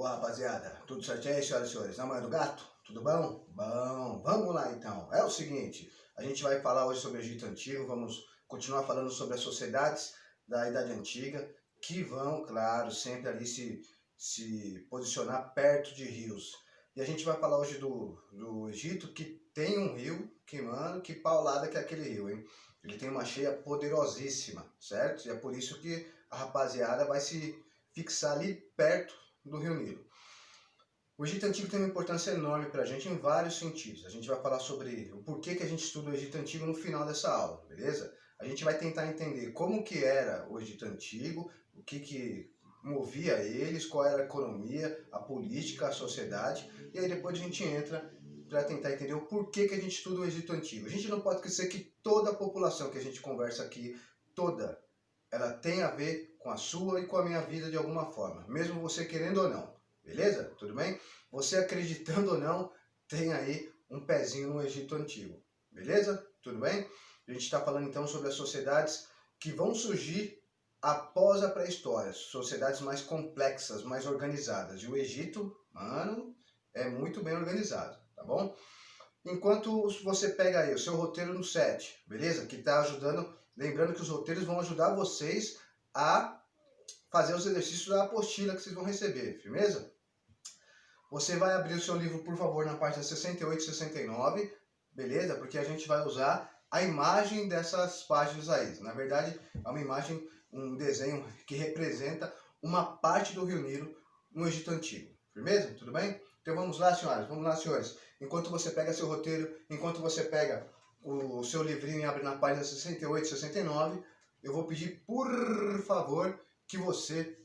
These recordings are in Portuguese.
Boa, rapaziada, tudo certinho aí, senhoras e senhores? Na manhã do gato? Tudo bom? Bom, vamos lá então. É o seguinte, a gente vai falar hoje sobre o Egito Antigo, vamos continuar falando sobre as sociedades da Idade Antiga, que vão, claro, sempre ali se posicionar perto de rios. E a gente vai falar hoje do Egito, que tem um rio, que, mano, que paulada que é aquele rio, hein? Ele tem uma cheia poderosíssima, certo? E é por isso que a rapaziada vai se fixar ali perto do Rio Nilo. O Egito Antigo tem uma importância enorme para a gente em vários sentidos. A gente vai falar sobre o porquê que a gente estuda o Egito Antigo no final dessa aula, beleza? A gente vai tentar entender como que era o Egito Antigo, o que movia eles, qual era a economia, a política, a sociedade, e aí depois a gente entra para tentar entender o porquê que a gente estuda o Egito Antigo. A gente não pode esquecer que toda a população que a gente conversa aqui, toda, ela tem a ver com a sua e com a minha vida de alguma forma, mesmo você querendo ou não, beleza? Tudo bem? Você acreditando ou não, tem aí um pezinho no Egito Antigo, beleza? Tudo bem? A gente está falando então sobre as sociedades que vão surgir após a pré-história, sociedades mais complexas, mais organizadas, e o Egito, mano, é muito bem organizado, tá bom? Enquanto você pega aí o seu roteiro no 7, beleza? Que está ajudando, lembrando que os roteiros vão ajudar vocês a fazer os exercícios da apostila que vocês vão receber, firmeza? Você vai abrir o seu livro, por favor, na página 68 e 69, beleza? Porque a gente vai usar a imagem dessas páginas aí. Na verdade, é uma imagem, um desenho que representa uma parte do Rio Nilo no Egito Antigo, firmeza? Tudo bem? Então vamos lá, senhoras, vamos lá, senhores. Enquanto você pega seu roteiro, enquanto você pega o seu livrinho e abre na página 68 e 69, eu vou pedir, por favor, que você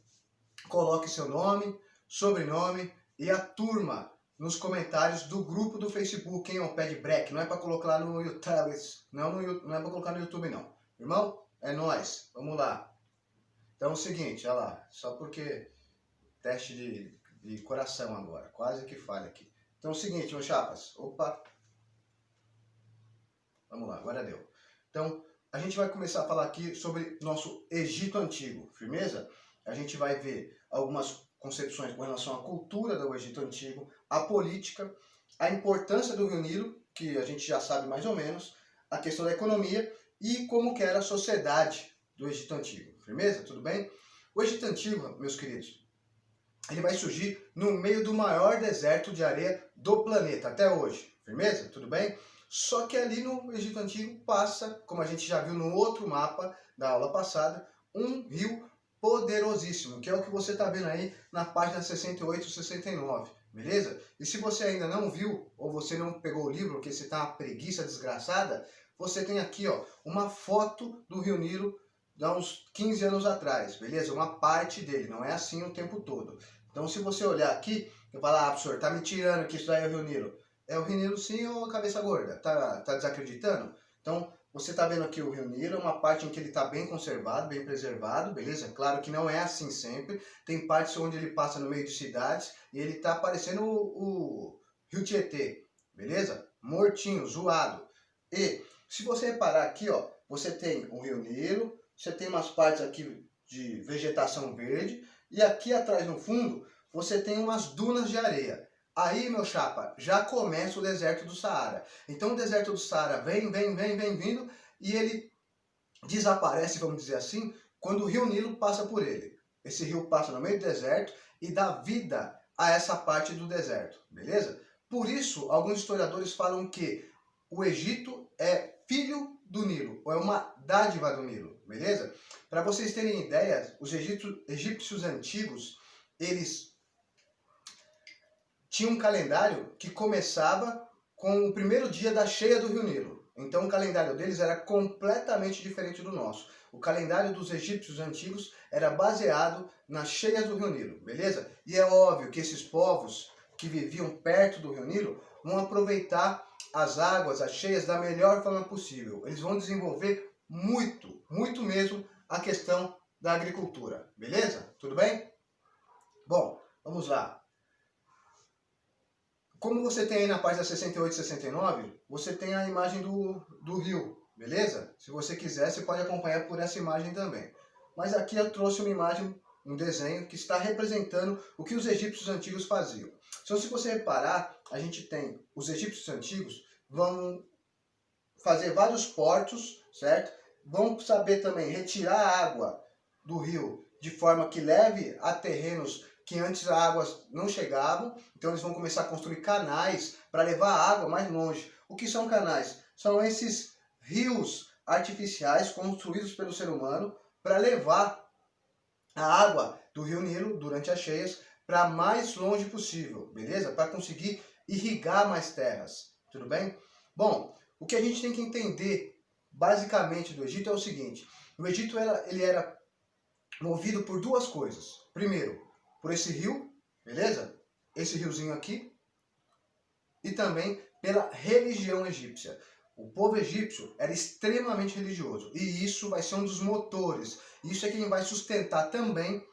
coloque seu nome, sobrenome e a turma nos comentários do grupo do Facebook, hein, o Pé de Break. Não é para colocar lá no YouTube, não é para colocar no YouTube, não. Irmão, é nóis, vamos lá. Então é o seguinte, olha lá, só porque teste de coração agora, quase que falha aqui. Então é o seguinte, meus chapas, opa, vamos lá, agora deu. Então, a gente vai começar a falar aqui sobre nosso Egito Antigo, firmeza? A gente vai ver algumas concepções com relação à cultura do Egito Antigo, a política, a importância do Rio Nilo, que a gente já sabe mais ou menos, a questão da economia e como que era a sociedade do Egito Antigo, firmeza? Tudo bem? O Egito Antigo, meus queridos, ele vai surgir no meio do maior deserto de areia do planeta até hoje, firmeza? Tudo bem? Só que ali no Egito Antigo passa, como a gente já viu no outro mapa da aula passada, um rio poderosíssimo, que é o que você está vendo aí na página 68 e 69, beleza? E se você ainda não viu, ou você não pegou o livro, porque você está uma preguiça desgraçada, você tem aqui ó, uma foto do Rio Nilo de há uns 15 anos atrás, beleza? Uma parte dele, não é assim o tempo todo. Então se você olhar aqui, eu falar, ah, professor, tá me tirando que isso daí é o Rio Nilo. É o Rio Nilo sim ou cabeça gorda? Tá desacreditando? Então, você tá vendo aqui o Rio Nilo, uma parte em que ele tá bem conservado, bem preservado, beleza? Claro que não é assim sempre. Tem partes onde ele passa no meio de cidades e ele tá parecendo o Rio Tietê, beleza? Mortinho, zoado. E se você reparar aqui, ó, você tem o Rio Nilo, você tem umas partes aqui de vegetação verde e aqui atrás no fundo você tem umas dunas de areia. Aí, meu chapa, já começa o deserto do Saara. Então o deserto do Saara vem vindo e ele desaparece, vamos dizer assim, quando o Rio Nilo passa por ele. Esse rio passa no meio do deserto e dá vida a essa parte do deserto, beleza? Por isso, alguns historiadores falam que o Egito é filho do Nilo, ou é uma dádiva do Nilo, beleza? Para vocês terem ideia, os egípcios antigos, eles tinha um calendário que começava com o primeiro dia da cheia do Rio Nilo. Então o calendário deles era completamente diferente do nosso. O calendário dos egípcios antigos era baseado nas cheias do Rio Nilo, beleza? E é óbvio que esses povos que viviam perto do Rio Nilo vão aproveitar as águas, as cheias, da melhor forma possível. Eles vão desenvolver muito mesmo a questão da agricultura, beleza? Tudo bem? Bom, vamos lá. Como você tem aí na página 68 e 69, você tem a imagem do rio, beleza? Se você quiser, você pode acompanhar por essa imagem também. Mas aqui eu trouxe uma imagem um desenho que está representando o que os egípcios antigos faziam. Então, se você reparar, a gente tem os egípcios antigos vão fazer vários portos, certo? Vão saber também retirar a água do rio de forma que leve a terrenos que antes a água não chegavam. Então eles vão começar a construir canais para levar a água mais longe. O que são canais? São esses rios artificiais construídos pelo ser humano para levar a água do rio Nilo durante as cheias para mais longe possível, beleza? Para conseguir irrigar mais terras, tudo bem? Bom, o que a gente tem que entender basicamente do Egito é o seguinte: o Egito ele era movido por duas coisas. Primeiro, por esse rio, beleza? Esse riozinho aqui, e também pela religião egípcia. O povo egípcio era extremamente religioso e isso vai ser um dos motores. Isso é quem vai sustentar também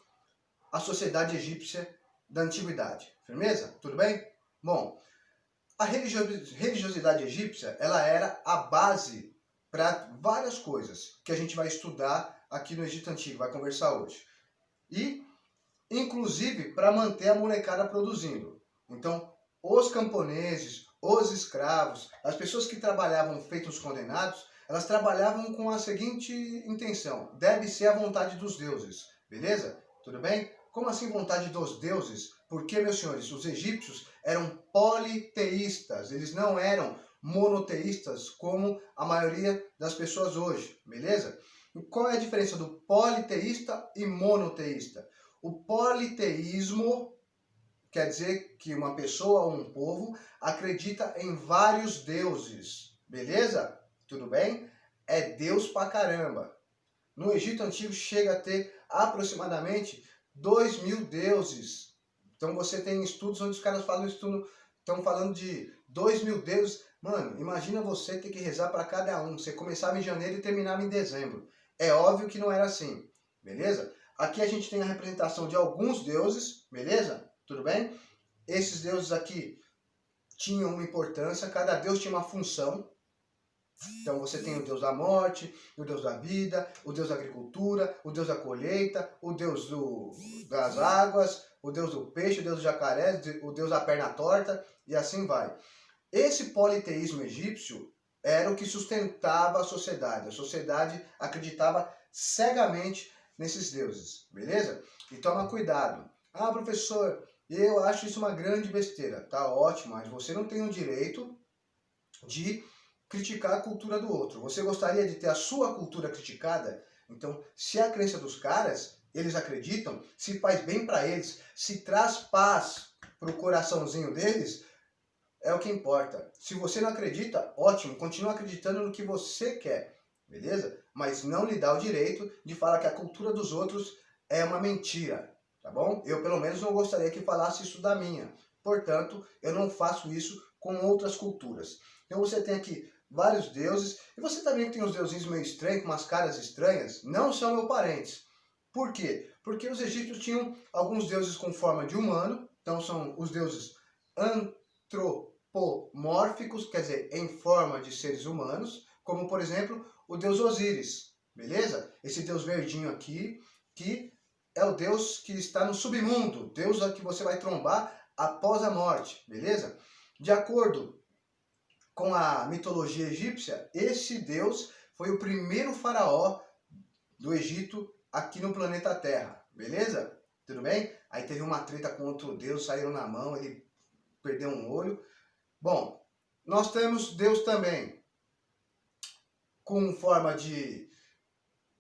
a sociedade egípcia da antiguidade. Firmeza? Tudo bem? Bom, a religiosidade egípcia ela era a base para várias coisas que a gente vai estudar aqui no Egito Antigo, vai conversar hoje. E, inclusive, para manter a molecada produzindo. Então, os camponeses, os escravos, as pessoas que trabalhavam feitos condenados, elas trabalhavam com a seguinte intenção: deve ser a vontade dos deuses, beleza? Tudo bem? Como assim vontade dos deuses? Porque, meus senhores, os egípcios eram politeístas, eles não eram monoteístas como a maioria das pessoas hoje, beleza? E qual é a diferença do politeísta e monoteísta? O politeísmo quer dizer que uma pessoa ou um povo acredita em vários deuses, beleza? Tudo bem? É Deus pra caramba. No Egito Antigo chega a ter aproximadamente 2.000 deuses. Então você tem estudos onde os caras falam estão falando de 2.000 deuses. Mano, imagina você ter que rezar para cada um. Você começava em janeiro e terminava em dezembro. É óbvio que não era assim, beleza? Aqui a gente tem a representação de alguns deuses, beleza? Tudo bem? Esses deuses aqui tinham uma importância, cada deus tinha uma função. Então você tem o deus da morte, o deus da vida, o deus da agricultura, o deus da colheita, o deus das águas, o deus do peixe, o deus do jacaré, o deus da perna torta e assim vai. Esse politeísmo egípcio era o que sustentava a sociedade. A sociedade acreditava cegamente nesses deuses, beleza? E toma cuidado. Ah, professor, eu acho isso uma grande besteira. Tá ótimo, mas você não tem o direito de criticar a cultura do outro. Você gostaria de ter a sua cultura criticada? Então, se a crença dos caras, eles acreditam, se faz bem para eles, se traz paz pro coraçãozinho deles, é o que importa. Se você não acredita, ótimo, continua acreditando no que você quer, beleza? Mas não lhe dá o direito de falar que a cultura dos outros é uma mentira, tá bom? Eu, pelo menos, não gostaria que falasse isso da minha. Portanto, eu não faço isso com outras culturas. Então você tem aqui vários deuses, e você também tem os deusinhos meio estranhos, com umas caras estranhas, não são meus parentes. Por quê? Porque os egípcios tinham alguns deuses com forma de humano, então são os deuses antropomórficos, quer dizer, em forma de seres humanos, como por exemplo o deus Osíris, beleza? Esse deus verdinho aqui, que é o deus que está no submundo, deus a que você vai trombar após a morte, beleza? De acordo com a mitologia egípcia, esse deus foi o primeiro faraó do Egito aqui no planeta Terra, beleza? Tudo bem? Aí teve uma treta com outro deus, saíram na mão, ele perdeu um olho. Bom, nós temos Deus também com forma de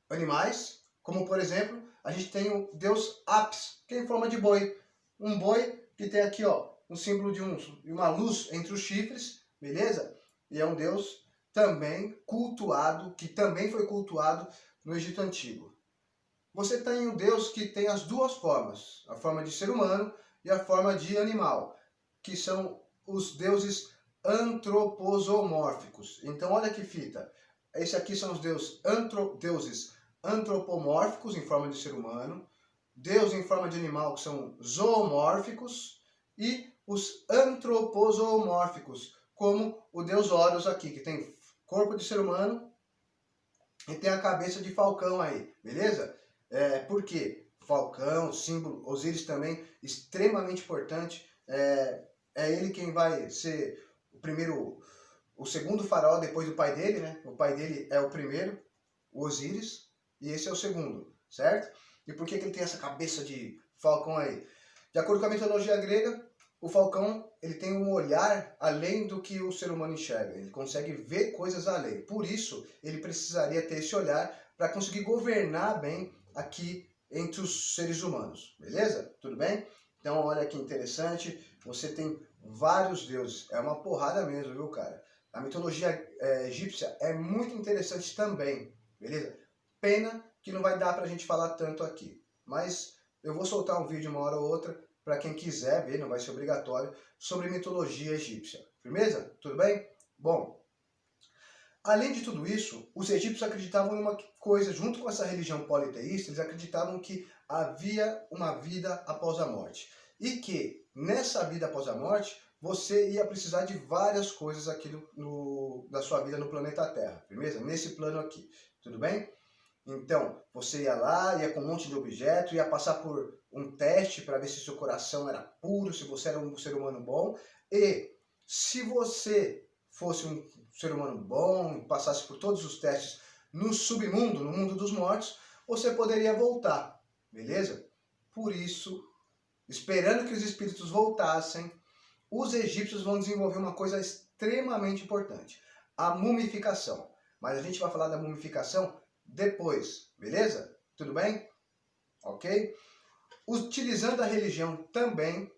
animais, como por exemplo, a gente tem o Deus Apis, que é em forma de boi. Um boi que tem aqui, ó, um símbolo de uma luz entre os chifres, beleza? E é um Deus também cultuado, que também foi cultuado no Egito Antigo. Você tem o Deus que tem as duas formas, a forma de ser humano e a forma de animal, que são os deuses antroposomórficos. Então olha que fita, esse aqui são os deuses antropomórficos em forma de ser humano, Deus em forma de animal que são zoomórficos e os antroposomórficos, como o deus Horus aqui, que tem corpo de ser humano e tem a cabeça de falcão aí, beleza? Por quê? falcão, símbolo, Osíris também, extremamente importante. É ele quem vai ser o segundo faraó depois do pai dele, né? O pai dele é o primeiro, o Osíris, e esse é o segundo, certo? E por que ele tem essa cabeça de falcão aí? De acordo com a mitologia grega, o falcão ele tem um olhar além do que o ser humano enxerga. Ele consegue ver coisas além. Por isso, ele precisaria ter esse olhar para conseguir governar bem aqui entre os seres humanos. Beleza? Tudo bem? Então, olha que interessante. Você tem vários deuses. É uma porrada mesmo, viu, cara? A mitologia egípcia é muito interessante também. Beleza? Pena que não vai dar pra gente falar tanto aqui. Mas eu vou soltar um vídeo uma hora ou outra para quem quiser ver, não vai ser obrigatório, sobre mitologia egípcia. Firmeza? Tudo bem? Bom, além de tudo isso, os egípcios acreditavam em uma coisa, junto com essa religião politeísta, eles acreditavam que havia uma vida após a morte. E que, nessa vida após a morte, você ia precisar de várias coisas aqui da sua vida no planeta Terra. Firmeza? Nesse plano aqui. Tudo bem? Então, você ia lá, ia com um monte de objeto, ia passar por um teste para ver se seu coração era puro, se você era um ser humano bom. E se você fosse um ser humano bom, e passasse por todos os testes no submundo, no mundo dos mortos, você poderia voltar, beleza? Por isso, esperando que os espíritos voltassem, os egípcios vão desenvolver uma coisa extremamente importante, a mumificação. Mas a gente vai falar da mumificação depois, beleza? Tudo bem? Ok? Utilizando a religião também,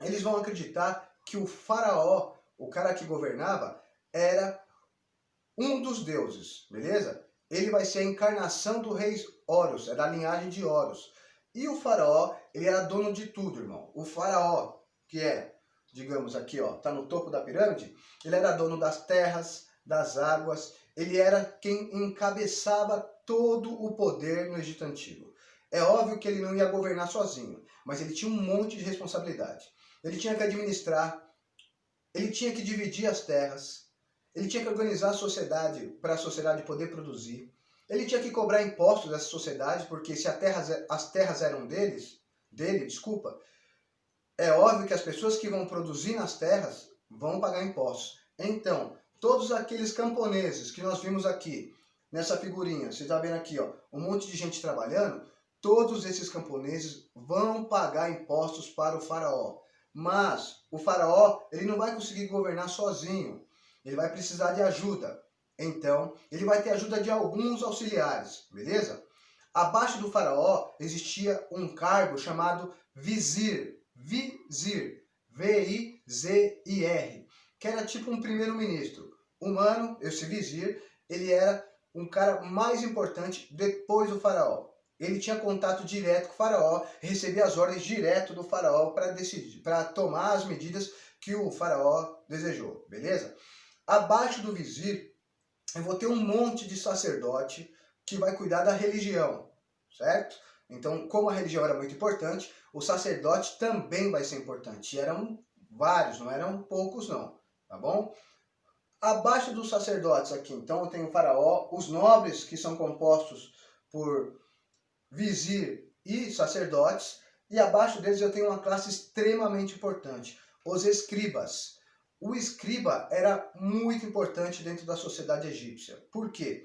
eles vão acreditar que o faraó, o cara que governava, era um dos deuses, beleza? Ele vai ser a encarnação do rei Horus, é da linhagem de Horus. E o faraó, ele era dono de tudo, irmão. O faraó, que é, digamos aqui, ó, tá no topo da pirâmide, ele era dono das terras, das águas, ele era quem encabeçava todo o poder no Egito Antigo. É óbvio que ele não ia governar sozinho, mas ele tinha um monte de responsabilidade. Ele tinha que administrar, ele tinha que dividir as terras, ele tinha que organizar a sociedade para a sociedade poder produzir, ele tinha que cobrar impostos dessa sociedade, porque se as terras eram dele, é óbvio que as pessoas que vão produzir nas terras vão pagar impostos. Então, todos aqueles camponeses que nós vimos aqui, nessa figurinha, você está vendo aqui, ó, um monte de gente trabalhando, todos esses camponeses vão pagar impostos para o faraó. Mas o faraó, ele não vai conseguir governar sozinho, ele vai precisar de ajuda. Então, ele vai ter ajuda de alguns auxiliares, beleza? Abaixo do faraó existia um cargo chamado vizir, V-I-Z-I-R, que era tipo um primeiro-ministro. Humano, esse vizir, ele era um cara mais importante depois do faraó. Ele tinha contato direto com o faraó, recebia as ordens direto do faraó para decidir, para tomar as medidas que o faraó desejou, beleza? Abaixo do vizir, eu vou ter um monte de sacerdote que vai cuidar da religião, certo? Então, como a religião era muito importante, o sacerdote também vai ser importante. E eram vários, não eram poucos não, tá bom? Abaixo dos sacerdotes aqui, então, eu tenho o faraó, os nobres, que são compostos por vizir e sacerdotes, e abaixo deles eu tenho uma classe extremamente importante, os escribas. O escriba era muito importante dentro da sociedade egípcia. Por quê?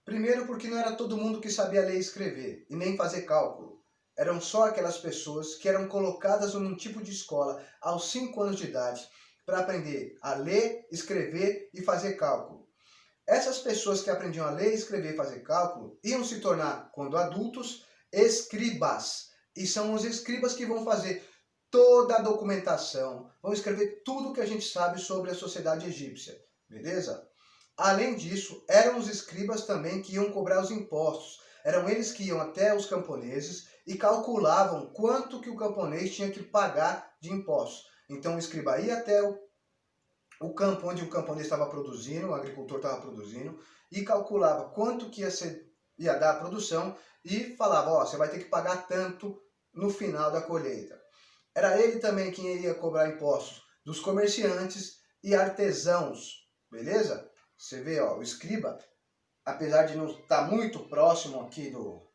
Primeiro porque não era todo mundo que sabia ler e escrever, e nem fazer cálculo. Eram só aquelas pessoas que eram colocadas num tipo de escola aos 5 anos de idade para aprender a ler, escrever e fazer cálculo. Essas pessoas que aprendiam a ler, escrever e fazer cálculo iam se tornar, quando adultos, escribas. E são os escribas que vão fazer toda a documentação, vão escrever tudo o que a gente sabe sobre a sociedade egípcia, beleza? Além disso, eram os escribas também que iam cobrar os impostos. Eram eles que iam até os camponeses e calculavam quanto que o camponês tinha que pagar de impostos. Então o escriba ia até o campo onde o camponês estava produzindo, o agricultor estava produzindo, e calculava quanto que ia dar a produção e falava, ó, você vai ter que pagar tanto no final da colheita. Era ele também quem iria cobrar impostos dos comerciantes e artesãos, beleza? Você vê, ó, o escriba, apesar de não estar muito próximo aqui do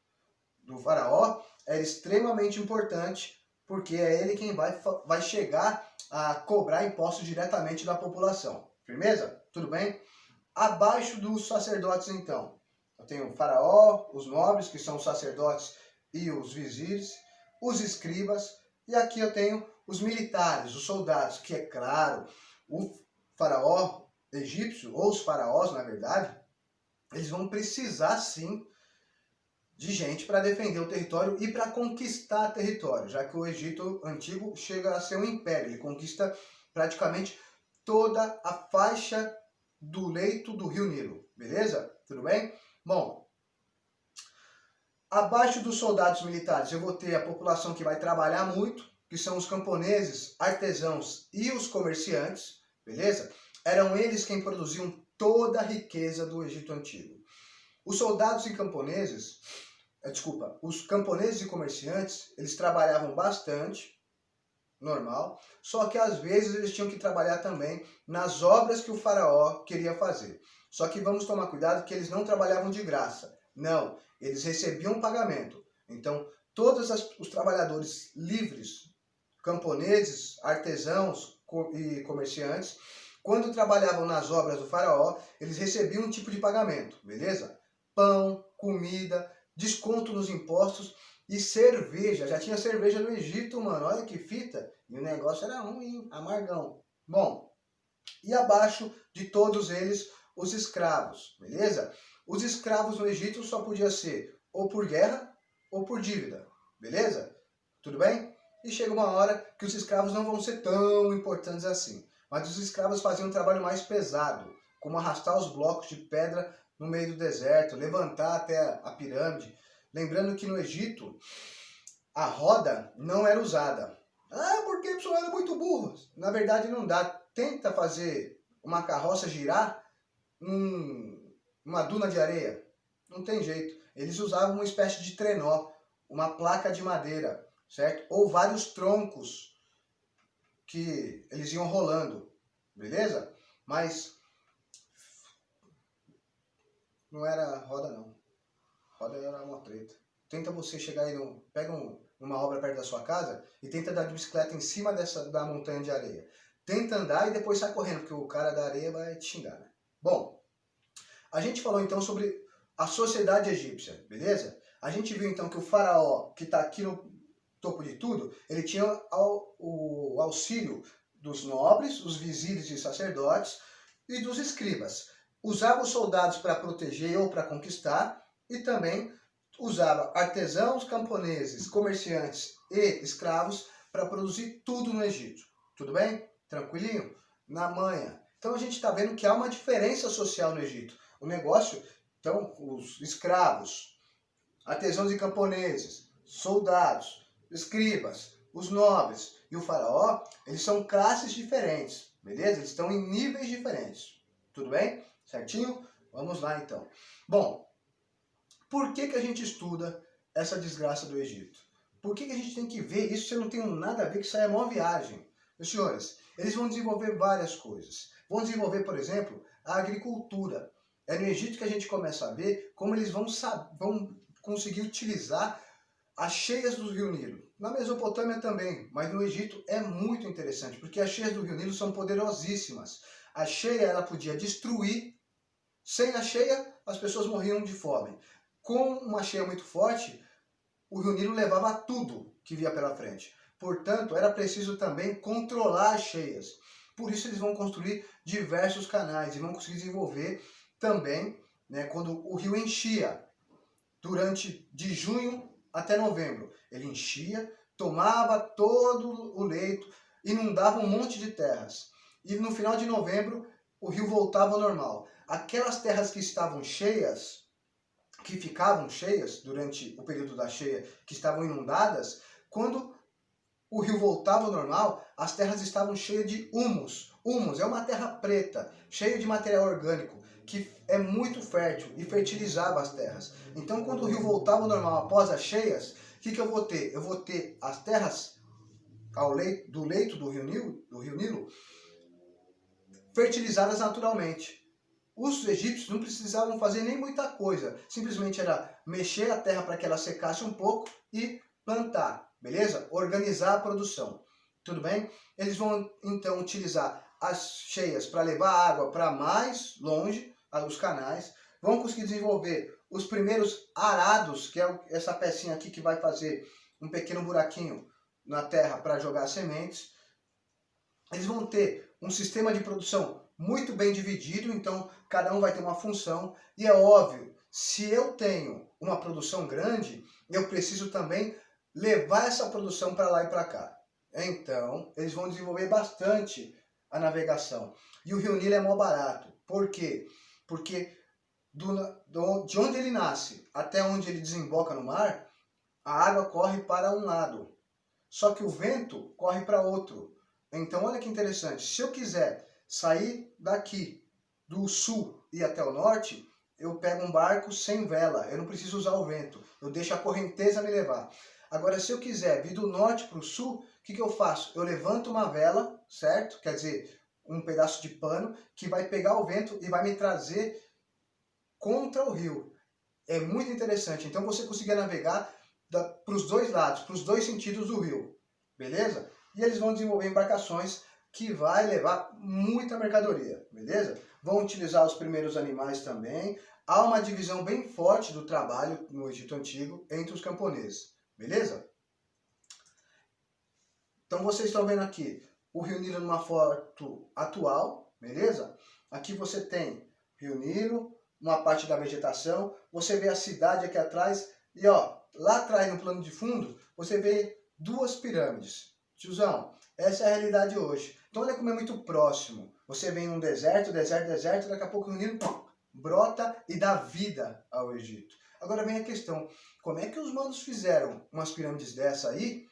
do faraó era extremamente importante, porque é ele quem vai chegar a cobrar impostos diretamente da população. Firmeza? Tudo bem? Abaixo dos sacerdotes, então, eu tenho o faraó, os nobres, que são os sacerdotes e os vizires, os escribas, e aqui eu tenho os militares, os soldados, que é claro, o faraó egípcio, ou os faraós, na verdade, eles vão precisar, sim, de gente para defender o território e para conquistar território, já que o Egito antigo chega a ser um império, ele conquista praticamente toda a faixa do leito do rio Nilo, beleza? Tudo bem? Bom, abaixo dos soldados militares eu vou ter a população que vai trabalhar muito, que são os camponeses, artesãos e os comerciantes, beleza? Eram eles quem produziam toda a riqueza do Egito antigo. Os soldados e camponeses, os camponeses e comerciantes, eles trabalhavam bastante, normal, só que às vezes eles tinham que trabalhar também nas obras que o faraó queria fazer. Só que vamos tomar cuidado que eles não trabalhavam de graça. Não, eles recebiam pagamento. Então, todos os trabalhadores livres, camponeses, artesãos e comerciantes, quando trabalhavam nas obras do faraó, eles recebiam um tipo de pagamento, beleza? Pão, comida, desconto nos impostos e cerveja. Já tinha cerveja no Egito, mano. Olha que fita. E o negócio era ruim, amargão. Bom, e abaixo de todos eles, os escravos, beleza? Os escravos no Egito só podia ser ou por guerra ou por dívida, beleza? Tudo bem? E chega uma hora que os escravos não vão ser tão importantes assim. Mas os escravos faziam um trabalho mais pesado, como arrastar os blocos de pedra no meio do deserto, levantar até a pirâmide. Lembrando que no Egito, a roda não era usada. Ah, porque a pessoa era muito burro. Na verdade, não dá. Tenta fazer uma carroça girar numa duna de areia. Não tem jeito. Eles usavam uma espécie de trenó, uma placa de madeira, certo? Ou vários troncos que eles iam rolando, beleza? Mas não era roda, não. Roda era uma treta. Tenta você chegar aí, pega uma obra perto da sua casa e tenta andar de bicicleta em cima da montanha de areia. Tenta andar e depois sai correndo, porque o cara da areia vai te xingar, né? Bom, a gente falou então sobre a sociedade egípcia, beleza? A gente viu então que o faraó, que está aqui no topo de tudo, ele tinha o auxílio dos nobres, os vizires e sacerdotes e dos escribas. Usava os soldados para proteger ou para conquistar e também usava artesãos, camponeses, comerciantes e escravos para produzir tudo no Egito. Tudo bem? Tranquilinho? Na manha. Então a gente está vendo que há uma diferença social no Egito. O negócio, então, os escravos, artesãos e camponeses, soldados, escribas, os nobres e o faraó, eles são classes diferentes, beleza? Eles estão em níveis diferentes. Tudo bem? Certinho? Vamos lá então. Bom, por que a gente estuda essa desgraça do Egito? Por que a gente tem que ver isso se não tem nada a ver, que isso aí é mó viagem? Meus senhores, eles vão desenvolver várias coisas. Vão desenvolver, por exemplo, a agricultura. É no Egito que a gente começa a ver como eles vão conseguir utilizar as cheias do rio Nilo. Na Mesopotâmia também, mas no Egito é muito interessante, porque as cheias do rio Nilo são poderosíssimas. A cheia, ela podia destruir. Sem a cheia, as pessoas morriam de fome. Com uma cheia muito forte, o rio Nilo levava tudo que via pela frente. Portanto, era preciso também controlar as cheias. Por isso eles vão construir diversos canais e vão conseguir desenvolver também, né, quando o rio enchia, de junho até novembro. Ele enchia, tomava todo o leito, inundava um monte de terras. E no final de novembro, o rio voltava ao normal. Aquelas terras que estavam cheias, que ficavam cheias durante o período da cheia, que estavam inundadas, quando o rio voltava ao normal, as terras estavam cheias de humus. Humus é uma terra preta, cheia de material orgânico, que é muito fértil e fertilizava as terras. Então, quando o rio voltava ao normal após as cheias, o que eu vou ter? Eu vou ter as terras do leito do rio Nilo fertilizadas naturalmente. Os egípcios não precisavam fazer nem muita coisa, simplesmente era mexer a terra para que ela secasse um pouco e plantar, beleza? Organizar a produção, tudo bem? Eles vão então utilizar as cheias para levar água para mais longe, os canais, vão conseguir desenvolver os primeiros arados, que é essa pecinha aqui que vai fazer um pequeno buraquinho na terra para jogar sementes. Eles vão ter um sistema de produção muito bem dividido, então cada um vai ter uma função. E é óbvio, se eu tenho uma produção grande, eu preciso também levar essa produção para lá e para cá. Então, eles vão desenvolver bastante a navegação. E o Rio Nilo é mó barato. Por quê? Porque de onde ele nasce até onde ele desemboca no mar, a água corre para um lado. Só que o vento corre para outro. Então, olha que interessante. Se eu quiser sair daqui do sul e até o norte, eu pego um barco sem vela. Eu não preciso usar o vento. Eu deixo a correnteza me levar. Agora, se eu quiser vir do norte para o sul, o que eu faço? Eu levanto uma vela, certo? Quer dizer, um pedaço de pano que vai pegar o vento e vai me trazer contra o rio. É muito interessante. Então, você conseguir navegar para os dois lados, para os dois sentidos do rio. Beleza? E eles vão desenvolver embarcações que vai levar muita mercadoria. Beleza? Vão utilizar os primeiros animais também. Há uma divisão bem forte do trabalho no Egito Antigo entre os camponeses. Beleza? Então vocês estão vendo aqui o Rio Nilo numa foto atual, beleza? Aqui você tem Rio Nilo, uma parte da vegetação, você vê a cidade aqui atrás e ó, lá atrás no plano de fundo, você vê duas pirâmides. Tiozão, essa é a realidade hoje. Então olha como é muito próximo. Você vem num deserto, daqui a pouco o Rio Nilo brota e dá vida ao Egito. Agora vem a questão, como é que os manos fizeram umas pirâmides dessa aí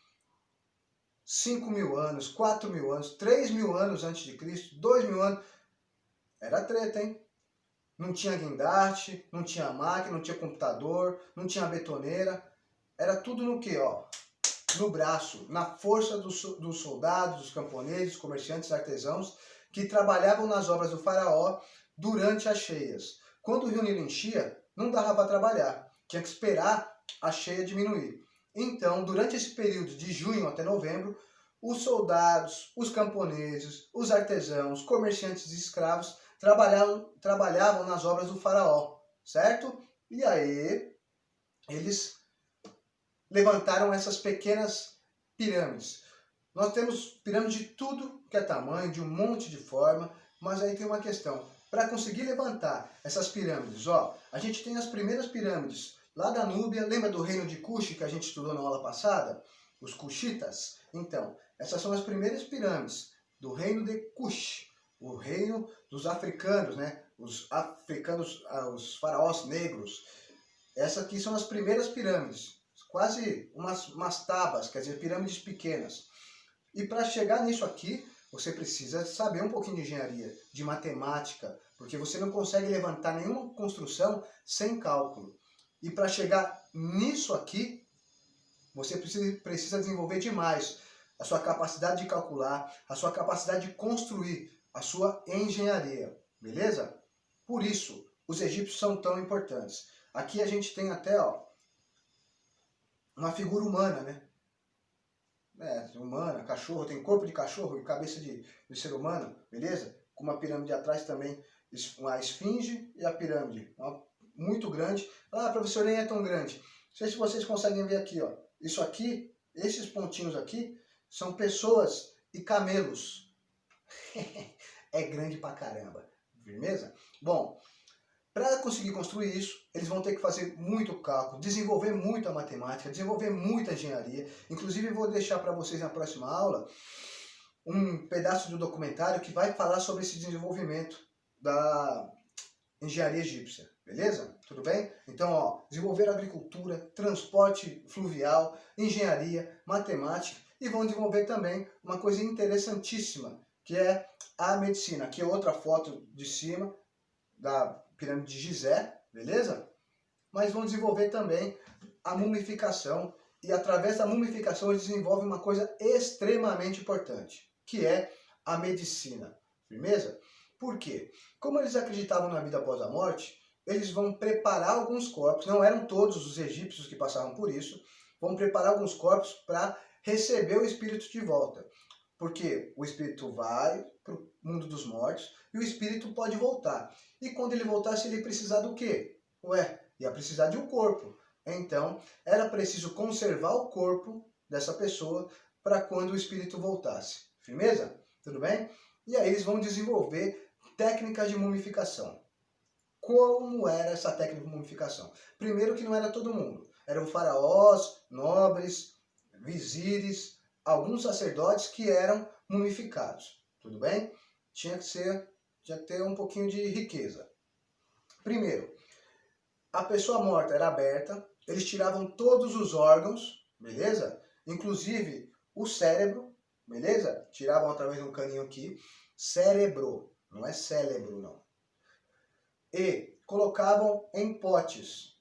5.000 anos, 4.000 anos, 3.000 anos antes de Cristo, 2.000 anos? Era treta, hein? Não tinha guindaste, não tinha máquina, não tinha computador, não tinha betoneira. Era tudo no quê, ó? No braço, na força dos soldados, dos camponeses, dos comerciantes, artesãos, que trabalhavam nas obras do faraó durante as cheias. Quando o Rio Nilo enchia, não dava para trabalhar. Tinha que esperar a cheia diminuir. Então, durante esse período de junho até novembro, os soldados, os camponeses, os artesãos, comerciantes e escravos trabalhavam nas obras do faraó, certo? E aí, eles levantaram essas pequenas pirâmides. Nós temos pirâmides de tudo que é tamanho, de um monte de forma, mas aí tem uma questão. Para conseguir levantar essas pirâmides, ó, a gente tem as primeiras pirâmides lá da Núbia. Lembra do reino de Cush que a gente estudou na aula passada? Os Cushitas? Então, essas são as primeiras pirâmides do reino de Cush, o reino dos africanos, né? Os africanos, os faraós negros. Essas aqui são as primeiras pirâmides, quase umas tabas, quer dizer, pirâmides pequenas. E para chegar nisso aqui, você precisa saber um pouquinho de engenharia, de matemática, porque você não consegue levantar nenhuma construção sem cálculo. E para chegar nisso aqui, você precisa desenvolver demais a sua capacidade de calcular, a sua capacidade de construir, a sua engenharia, beleza? Por isso, os egípcios são tão importantes. Aqui a gente tem até, ó, uma figura humana, né? Humana, cachorro, tem corpo de cachorro e cabeça de ser humano, beleza? Com uma pirâmide atrás também, a esfinge e a pirâmide, muito grande. Ah, professor, nem é tão grande. Não sei se vocês conseguem ver aqui, ó. Isso aqui, esses pontinhos aqui, são pessoas e camelos. É grande pra caramba, firmeza? Bom, para conseguir construir isso, eles vão ter que fazer muito cálculo, desenvolver muita matemática, desenvolver muita engenharia. Inclusive, eu vou deixar para vocês na próxima aula um pedaço do documentário que vai falar sobre esse desenvolvimento da engenharia egípcia. Beleza? Tudo bem? Então, ó, desenvolver agricultura, transporte fluvial, engenharia, matemática e vão desenvolver também uma coisa interessantíssima, que é a medicina. Aqui é outra foto de cima da pirâmide de Gizé, beleza? Mas vão desenvolver também a mumificação e através da mumificação eles desenvolvem uma coisa extremamente importante, que é a medicina, firmeza? Por quê? Como eles acreditavam na vida após a morte, eles vão preparar alguns corpos, não eram todos os egípcios que passavam por isso, vão preparar alguns corpos para receber o espírito de volta. Porque o espírito vai para o mundo dos mortos e o espírito pode voltar. E quando ele voltasse, ele ia precisar do quê? Ia precisar de um corpo. Então, era preciso conservar o corpo dessa pessoa para quando o espírito voltasse. Firmeza? Tudo bem? E aí eles vão desenvolver técnicas de mumificação. Como era essa técnica de mumificação? Primeiro que não era todo mundo. Eram faraós, nobres, vizires, alguns sacerdotes que eram mumificados. Tudo bem? Tinha que ter um pouquinho de riqueza. Primeiro, a pessoa morta era aberta, eles tiravam todos os órgãos, beleza? Inclusive o cérebro, beleza? Tiravam através de um caninho aqui, cérebro, não é cérebro não. E colocavam em potes.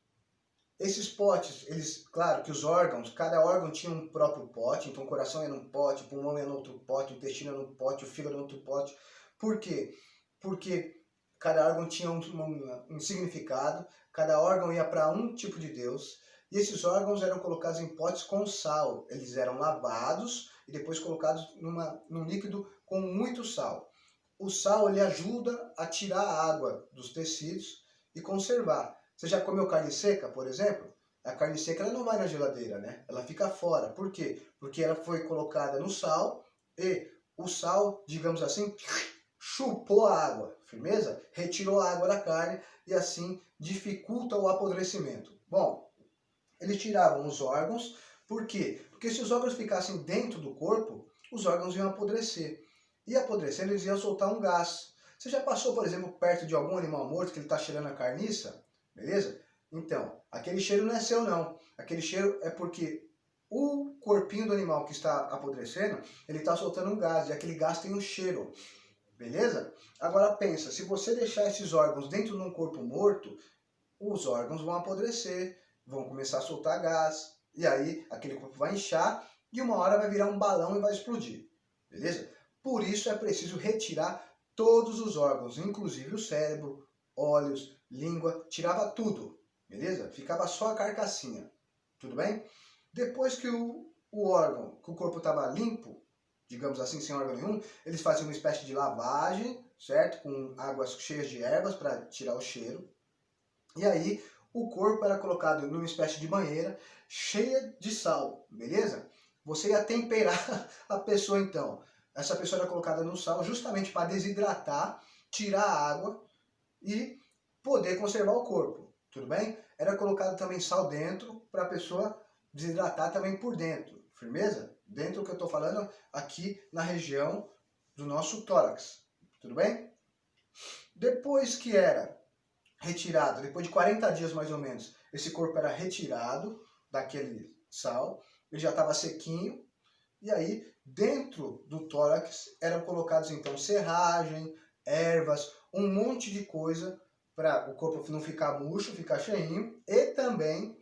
Esses potes, claro que os órgãos, cada órgão tinha um próprio pote, então o coração era num pote, o pulmão era em outro pote, o intestino era num pote, o fígado era em outro pote. Por quê? Porque cada órgão tinha um significado, cada órgão ia para um tipo de Deus, e esses órgãos eram colocados em potes com sal. Eles eram lavados e depois colocados num líquido com muito sal. O sal ele ajuda a tirar a água dos tecidos e conservar. Você já comeu carne seca, por exemplo? A carne seca ela não vai na geladeira, né? Ela fica fora. Por quê? Porque ela foi colocada no sal e o sal, digamos assim, chupou a água. Firmeza? Retirou a água da carne e assim dificulta o apodrecimento. Bom, eles tiravam os órgãos. Por quê? Porque se os órgãos ficassem dentro do corpo, os órgãos iam apodrecer. E apodrecendo, eles iam soltar um gás. Você já passou, por exemplo, perto de algum animal morto que ele está cheirando a carniça? Beleza? Então, aquele cheiro não é seu não. Aquele cheiro é porque o corpinho do animal que está apodrecendo, ele está soltando um gás, e aquele gás tem um cheiro. Beleza? Agora pensa, se você deixar esses órgãos dentro de um corpo morto, os órgãos vão apodrecer, vão começar a soltar gás, e aí aquele corpo vai inchar, e uma hora vai virar um balão e vai explodir. Beleza? Por isso é preciso retirar todos os órgãos, inclusive o cérebro, olhos, língua, tirava tudo, beleza? Ficava só a carcassinha, tudo bem? Depois que o corpo estava limpo, digamos assim, sem órgão nenhum, eles faziam uma espécie de lavagem, certo? Com águas cheias de ervas para tirar o cheiro. E aí o corpo era colocado numa espécie de banheira cheia de sal, beleza? Você ia temperar a pessoa então. Essa pessoa era colocada no sal justamente para desidratar, tirar a água e poder conservar o corpo, tudo bem? Era colocado também sal dentro para a pessoa desidratar também por dentro, firmeza? Dentro do que eu estou falando aqui na região do nosso tórax, tudo bem? Depois que era retirado, depois de 40 dias mais ou menos, esse corpo era retirado daquele sal, ele já estava sequinho, e aí dentro do tórax eram colocados então serragem, ervas, um monte de coisa para o corpo não ficar murcho, ficar cheinho e também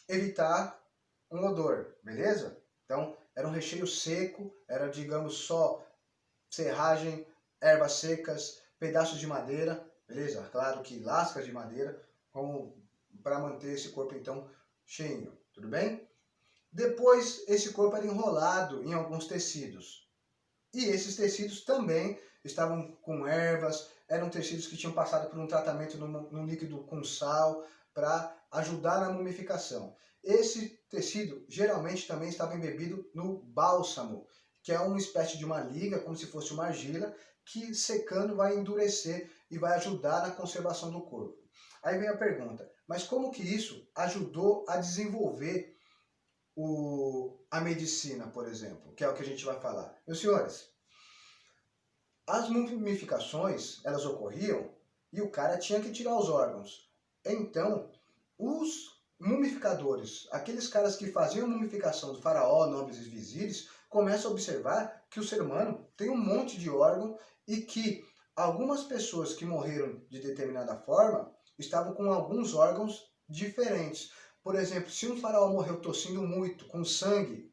evitar um odor, beleza? Então era um recheio seco, era digamos só serragem, ervas secas, pedaços de madeira, beleza? Claro que lascas de madeira, como para manter esse corpo então cheinho, tudo bem? Depois esse corpo era enrolado em alguns tecidos. E esses tecidos também estavam com ervas, eram tecidos que tinham passado por um tratamento num líquido com sal para ajudar na mumificação. Esse tecido geralmente também estava embebido no bálsamo, que é uma espécie de uma liga, como se fosse uma argila, que secando vai endurecer e vai ajudar na conservação do corpo. Aí vem a pergunta, mas como que isso ajudou a desenvolver a medicina, por exemplo, que é o que a gente vai falar? Meus senhores, as mumificações, elas ocorriam e o cara tinha que tirar os órgãos. Então, os mumificadores, aqueles caras que faziam a mumificação do faraó, nobres e vizires, começam a observar que o ser humano tem um monte de órgão e que algumas pessoas que morreram de determinada forma estavam com alguns órgãos diferentes. Por exemplo, se um faraó morreu tossindo muito, com sangue,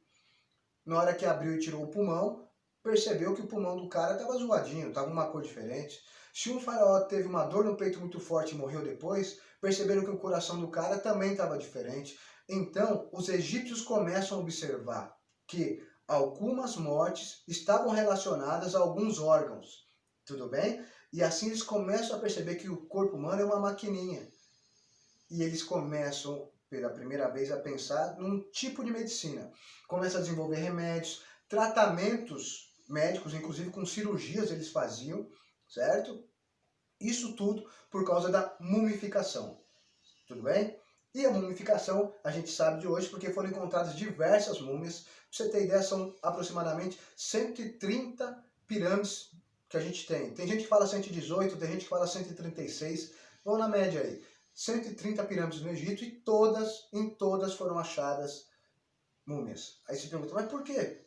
na hora que abriu e tirou o pulmão, percebeu que o pulmão do cara estava zoadinho, estava uma cor diferente. Se um faraó teve uma dor no peito muito forte e morreu depois, perceberam que o coração do cara também estava diferente. Então, os egípcios começam a observar que algumas mortes estavam relacionadas a alguns órgãos, tudo bem? E assim eles começam a perceber que o corpo humano é uma maquininha. E eles começam, pela primeira vez, a pensar num tipo de medicina. Começam a desenvolver remédios, tratamentos médicos, inclusive com cirurgias eles faziam, certo? Isso tudo por causa da mumificação, tudo bem? E a mumificação a gente sabe de hoje porque foram encontradas diversas múmias. Pra você ter ideia, são aproximadamente 130 pirâmides que a gente tem. Tem gente que fala 118, tem gente que fala 136, vão na média aí. 130 pirâmides no Egito e em todas foram achadas múmias. Aí se pergunta, mas por que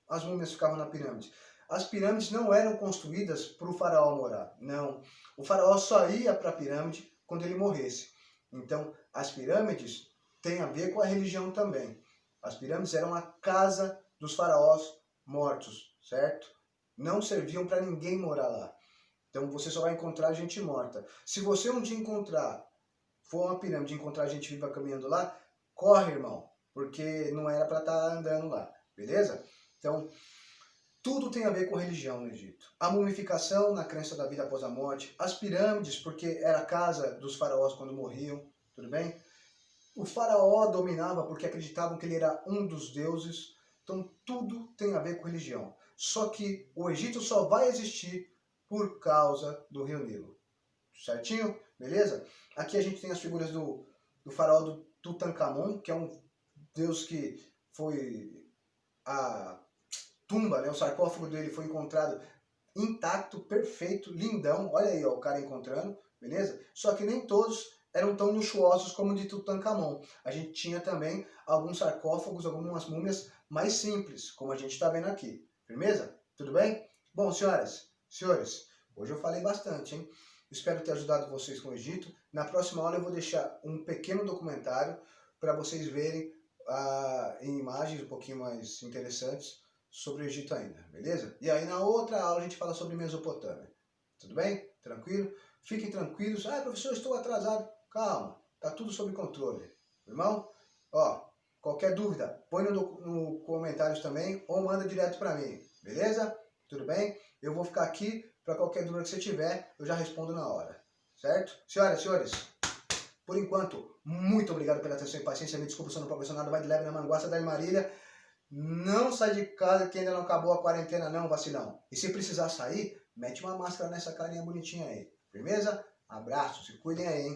as múmias ficavam na pirâmide? As pirâmides não eram construídas para o faraó morar, não. O faraó só ia para a pirâmide quando ele morresse. Então, as pirâmides têm a ver com a religião também. As pirâmides eram a casa dos faraós mortos, certo? Não serviam para ninguém morar lá. Então, você só vai encontrar gente morta. Se você um dia for uma pirâmide e encontrar gente viva caminhando lá, corre, irmão, porque não era para estar andando lá, beleza? Então, tudo tem a ver com religião no Egito. A mumificação, na crença da vida após a morte. As pirâmides, porque era a casa dos faraós quando morriam, tudo bem? O faraó dominava porque acreditavam que ele era um dos deuses. Então, tudo tem a ver com religião. Só que o Egito só vai existir por causa do Rio Nilo. Certinho? Beleza? Aqui a gente tem as figuras do faraó do Tutankhamon, que é um deus que foi a tumba, né? O sarcófago dele foi encontrado intacto, perfeito, lindão. Olha aí, ó, o cara encontrando, beleza? Só que nem todos eram tão luxuosos como o de Tutankhamon. A gente tinha também alguns sarcófagos, algumas múmias mais simples, como a gente está vendo aqui. Firmeza? Tudo bem? Bom, senhoras, senhores, hoje eu falei bastante, hein? Espero ter ajudado vocês com o Egito. Na próxima aula eu vou deixar um pequeno documentário para vocês verem em imagens um pouquinho mais interessantes sobre o Egito ainda, beleza? E aí na outra aula a gente fala sobre Mesopotâmia. Tudo bem? Tranquilo? Fiquem tranquilos. Ah, professor, estou atrasado. Calma, tá tudo sob controle. Irmão, ó, qualquer dúvida, põe no comentários também ou manda direto para mim, beleza? Tudo bem? Eu vou ficar aqui para qualquer dúvida que você tiver, eu já respondo na hora, certo? Senhoras e senhores, por enquanto, muito obrigado pela atenção e paciência. Me desculpa se eu não progresso nada, vai de leve na manguaça da Marília. Não sai de casa que ainda não acabou a quarentena não, vacilão. E se precisar sair, mete uma máscara nessa carinha bonitinha aí. Firmeza? Abraço, se cuidem aí, hein?